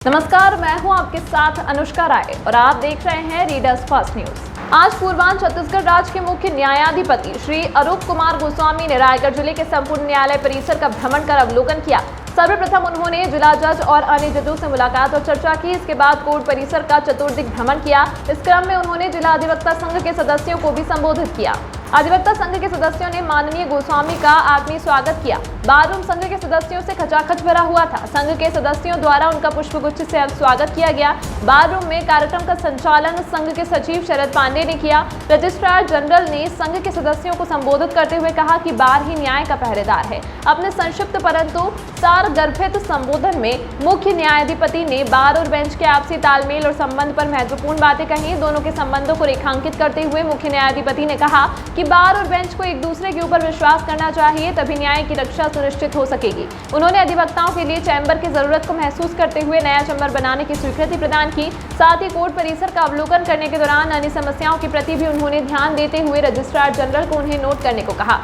नमस्कार, मैं हूं आपके साथ अनुष्का राय और आप देख रहे हैं रीडर्स फर्स्ट न्यूज। आज पूर्वांचल छत्तीसगढ़ राज्य के मुख्य न्यायाधिपति श्री अरूप कुमार गोस्वामी ने रायगढ़ जिले के संपूर्ण न्यायालय परिसर का भ्रमण कर अवलोकन किया। सर्वप्रथम उन्होंने जिला जज और अन्य जजों से मुलाकात और चर्चा की। इसके बाद कोर्ट परिसर का चतुर्दिक भ्रमण किया। इस क्रम में उन्होंने जिला अधिवक्ता संघ के सदस्यों को भी संबोधित किया। अधिवक्ता संघ के सदस्यों ने माननीय गोस्वामी का आत्मीय स्वागत किया। बार रूम संघ के सदस्यों से खचाखच भरा हुआ था। संघ के सदस्यों द्वारा उनका पुष्पगुच्छ से स्वागत किया गया। बार रूम में कार्यक्रम का संचालन संघ के सचिव शरद पांडे ने किया। रजिस्ट्रार जनरल ने संघ के सदस्यों को संबोधित करते हुए कहा कि बार ही न्याय का पहरेदार है। अपने संक्षिप्त परंतु सारगर्भित संबोधन में मुख्य न्यायाधिपति ने बार और बेंच के आपसी तालमेल और संबंध पर महत्वपूर्ण बातें कही। दोनों के संबंधों को रेखांकित करते हुए मुख्य न्यायाधिपति ने कहा कि बार और बेंच को एक दूसरे के ऊपर विश्वास करना चाहिए, तभी न्याय की रक्षा सुनिश्चित हो सकेगी। उन्होंने अधिवक्ताओं के लिए चैम्बर की जरूरत को महसूस करते हुए नया चैम्बर बनाने की स्वीकृति प्रदान की। साथ ही कोर्ट परिसर का अवलोकन करने के दौरान अन्य समस्याओं के प्रति भी उन्होंने ध्यान देते हुए रजिस्ट्रार जनरल को उन्हें नोट करने को कहा।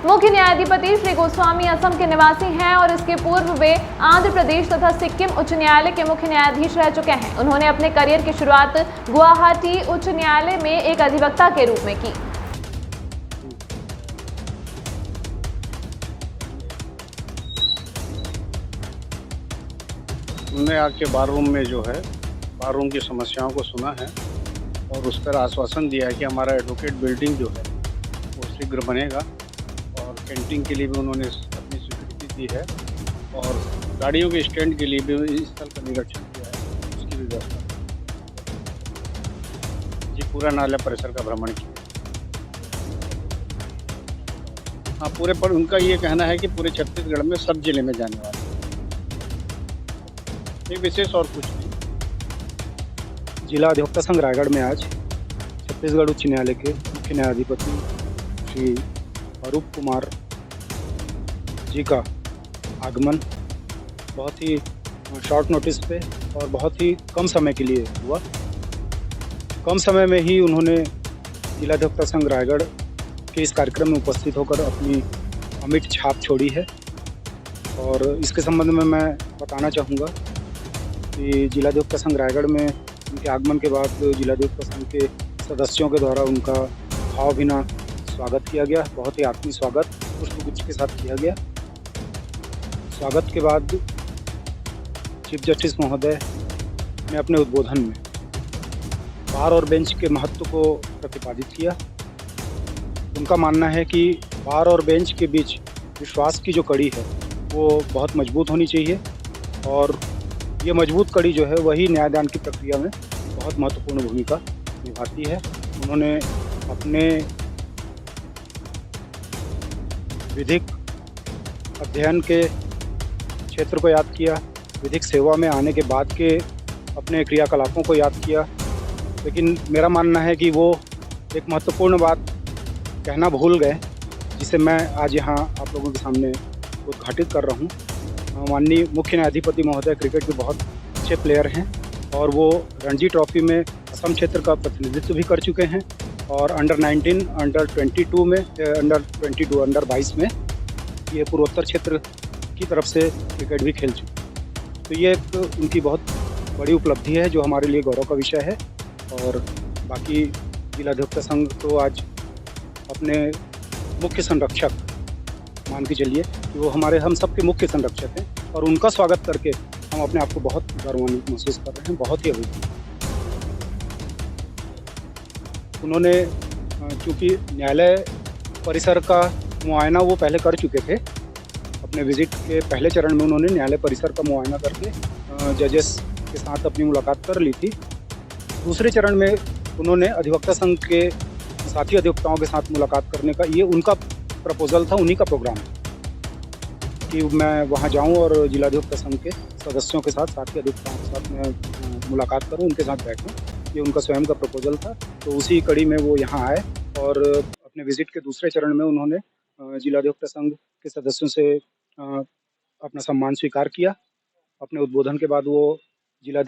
मुख्य न्यायाधिपति श्री गोस्वामी असम के निवासी हैं और इसके पूर्व वे आंध्र प्रदेश तथा सिक्किम उच्च न्यायालय के मुख्य न्यायाधीश रह चुके हैं। उन्होंने अपने करियर की शुरुआत गुवाहाटी उच्च न्यायालय में एक अधिवक्ता के रूप में की। हमने आके बार रूम में जो है बार रूम की समस्याओं को सुना है और उस पर आश्वासन दिया है कि हमारा एडवोकेट बिल्डिंग जो है वो शीघ्र बनेगा और कैंटीन के लिए भी उन्होंने अपनी स्वीकृति दी है और गाड़ियों के स्टैंड के लिए भी इस स्थल का निरीक्षण किया है, उसकी भी व्यवस्था जी पूरा न्यायालय परिसर का भ्रमण किया। हाँ, पूरे पर उनका ये कहना है कि पूरे छत्तीसगढ़ में सब जिले में जाने वाला है, विशेष और कुछ नहीं। जिला अधिवक्ता संघ रायगढ़ में आज छत्तीसगढ़ उच्च न्यायालय के मुख्य न्यायाधिपति श्री अरूप कुमार जी का आगमन बहुत ही शॉर्ट नोटिस पे और बहुत ही कम समय के लिए हुआ। कम समय में ही उन्होंने जिला अधिवक्ता संघ रायगढ़ के इस कार्यक्रम में उपस्थित होकर अपनी अमिट छाप छोड़ी है और इसके संबंध में मैं बताना चाहूँगा कि जिला अधिवक्ता संघ रायगढ़ में उनके आगमन के बाद जिला अधिवक्ता संघ के सदस्यों के द्वारा उनका भावभीना स्वागत किया गया। बहुत ही आत्मीय स्वागत पुष्पगुच्छ के साथ किया गया। स्वागत के बाद चीफ जस्टिस महोदय ने अपने उद्बोधन में बार और बेंच के महत्व को प्रतिपादित किया। उनका मानना है कि बार और बेंच के बीच विश्वास की जो कड़ी है वो बहुत मजबूत होनी चाहिए और ये मजबूत कड़ी जो है वही न्यायदान की प्रक्रिया में बहुत महत्वपूर्ण भूमिका निभाती है। उन्होंने अपने विधिक अध्ययन के क्षेत्र को याद किया, विधिक सेवा में आने के बाद के अपने क्रियाकलापों को याद किया, लेकिन मेरा मानना है कि वो एक महत्वपूर्ण बात कहना भूल गए जिसे मैं आज यहाँ आप लोगों के सामने उद्घाटित कर रहा हूँ। माननीय मुख्य न्यायाधिपति महोदय क्रिकेट के बहुत अच्छे प्लेयर हैं और वो रणजी ट्रॉफी में असम क्षेत्र का प्रतिनिधित्व भी कर चुके हैं और अंडर 19, अंडर 22 में अंडर 22 में ये पूर्वोत्तर क्षेत्र की तरफ से क्रिकेट भी खेल चुके। तो ये एक उनकी बहुत बड़ी उपलब्धि है जो हमारे लिए गौरव का विषय है। और बाकी जिला अधिवक्ता संघ तो आज अपने मुख्य संरक्षक मान के चलिए कि वो हम सबके मुख्य संरक्षक हैं और उनका स्वागत करके हम अपने आप को बहुत गौरवान्वित महसूस कर रहे हैं, बहुत ही अभिनंदन। उन्होंने चूँकि न्यायालय परिसर का मुआयना वो पहले कर चुके थे, अपने विजिट के पहले चरण में उन्होंने न्यायालय परिसर का मुआयना करके जजेस के साथ अपनी मुलाकात कर ली थी। दूसरे चरण में उन्होंने अधिवक्ता संघ के साथी अधिवक्ताओं के साथ मुलाकात करने का ये उनका प्रपोजल था, उन्हीं का प्रोग्राम कि मैं वहाँ जाऊँ और जिला अधिवक्ता संघ के सदस्यों के साथ साथी अधिवक्ताओं के साथ मैं मुलाकात करूँ, उनके साथ बैठूँ। ये उनका स्वयं का प्रपोजल था, तो उसी कड़ी में वो यहाँ आए और अपने विजिट के दूसरे चरण में उन्होंने जिला अधिवक्ता संघ के सदस्यों से अपना सम्मान स्वीकार किया। अपने उद्बोधन के बाद वो जिला